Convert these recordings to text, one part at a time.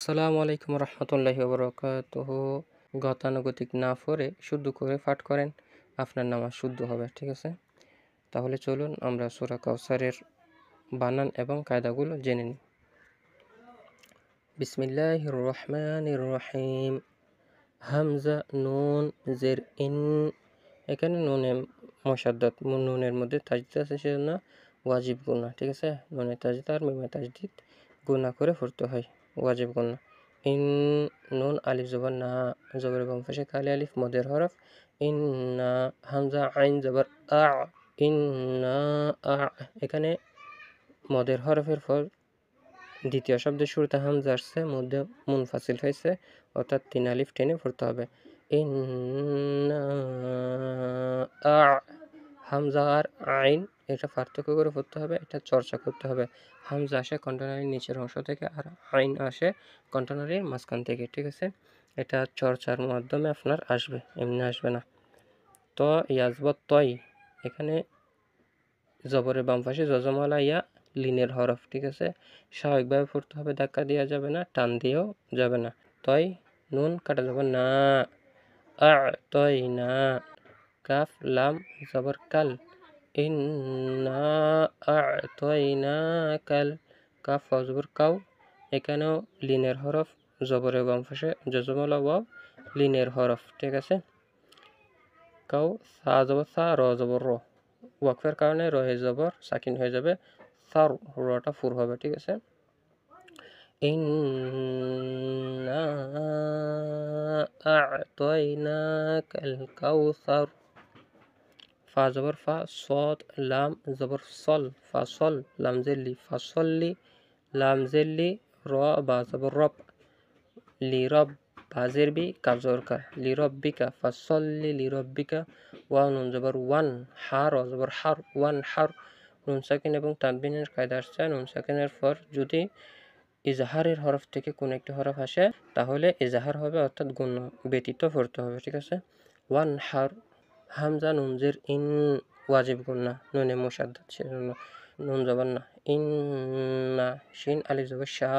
আসসালামু আলাইকুম রহমতুল্লাহি ওবরাকাতুহু। গতানুগতিক না পড়ে শুদ্ধ করে পাঠ করেন, আপনার নামাজ শুদ্ধ হবে। ঠিক আছে, তাহলে চলুন আমরা সূরা কাউসারের বানান এবং কায়দাগুলো জেনে নিই। বিসমিল্লাহির রহমানির রহিম। হামজা, নুন, জের, ইন। এখানে নুনে মুশাদ্দাদ, নুনের মধ্যে তাজদিদ আছে, সেজন্য ওয়াজিব গুণা। ঠিক আছে, নুনে তাজদিদ আর মিমে তাজদিদ গুণা করে পড়তে হয়, ওয়াজিব গুণা। ইন, নুন আলিফ জবর না, জবর বাম পাশে কালি আলিফ মদের হরফ। ইন্না, হামজা আইন জবর আ, ইন্না আ। এখানে মদের হরফের পর দ্বিতীয় শব্দের শুরুতে হামজা আসছে, মধ্যে মুনফাসিল হয়েছে, অর্থাৎ 3 আলিফ টেনে পড়তে হবে। ইন্না আ, হামজা আর আইন এটা পার্থক্য করে পড়তে হবে, এটা চর্চা করতে হবে। হামজা আসে কণ্ঠনালীর নিচের অংশ থেকে আর আইন আসে কণ্ঠনালীর মাঝখান থেকে। ঠিক আছে, এটা চর্চার মাধ্যমে আপনার আসবে, এমনি আসবে না। তো ইয়াজবত তয়, এখানে জবরের বাম পাশে যজমালা ইয়া লিনের হরফ। ঠিক আছে, স্বাভাবিকভাবে পড়তে হবে, ধাক্কা দেওয়া যাবে না, টান দিয়েও যাবে না। তয়, নুন কাটা যাবে না, আ তয় না। কাফ লাম জবর কাল, ইন্না আ'তাইনাকাল। কাফ ওয়াও জবর কাউ, এখানেও লিনের হরফ, জবরের বাম পাশে যজমালা ওয়াও লিনের হরফ। ঠিক আছে, কাউ, সা জবর সা, র জবর র, ওয়াকফের কারণে রয়ে জবর সাকিন হয়ে যাবে, সার, রটা ফুর হবে। ঠিক আছে, ইন্না আ'তাইনাকাল কাউসার। ফা জবর ফা, সদ, লাম জবর সল, ফাসল, লাম জেল্লি, ফাসল্লি, লাম জেল্লি, র বা জবর রব, লি রব, বাজের বি, কাফ জবর কা, লি রব্বিকা, ফাসল্লি লি রব্বিকা। ওয়াও নুন জবর ওয়ান, হা র জবর হার, ওয়ান হার। নুন সাকিন এবং তানবিনের কায়দা আসছে, নুন সাকিনের পর যদি ইজাহারের হরফ থেকে কোন একটি হরফ আসে তাহলে ইজাহার হবে, অর্থাৎ গুণ ব্যতীত পড়তে হবে। ঠিক আছে, ওয়ান হার। হামজা নুন জের ইন, ওয়াজিব গুণা, নুনে মুশাদ্দাদ, সেজন্য নুন জবর না। ইন্না, শিন আলিফ জবর শা,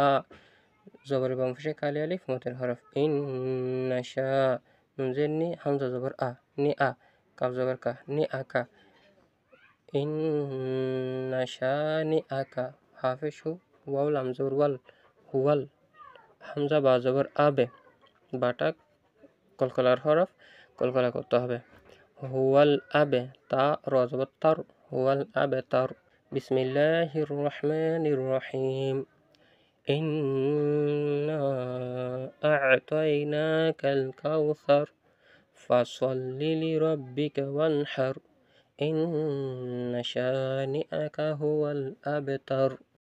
জবরের বাম পাশে কালি আলিফ মতের হরফ। ইন্না শা, নুন জের নি, হামজা জবর আ, নি আ, কাফ জবর কা, নি আকা। ইন্না শা নি আকা। হাফে শু, ওয়াও লাম জবর ওয়াল, হুয়াল। হামজা বা জবর আবে, বাটা কলকলার হরফ, কলকলা করতে হবে। হুয়াল আবে, তা র জবর তার, হুয়াল আবে তার। বিসমিল্লাহির রহমানির রহিম। ইন্না আ'তাইনাকাল কাউসার, ফাসল্লি লিরাব্বিকা ওয়ানহার, ইন্না শানিআকা হুয়াল আবতার।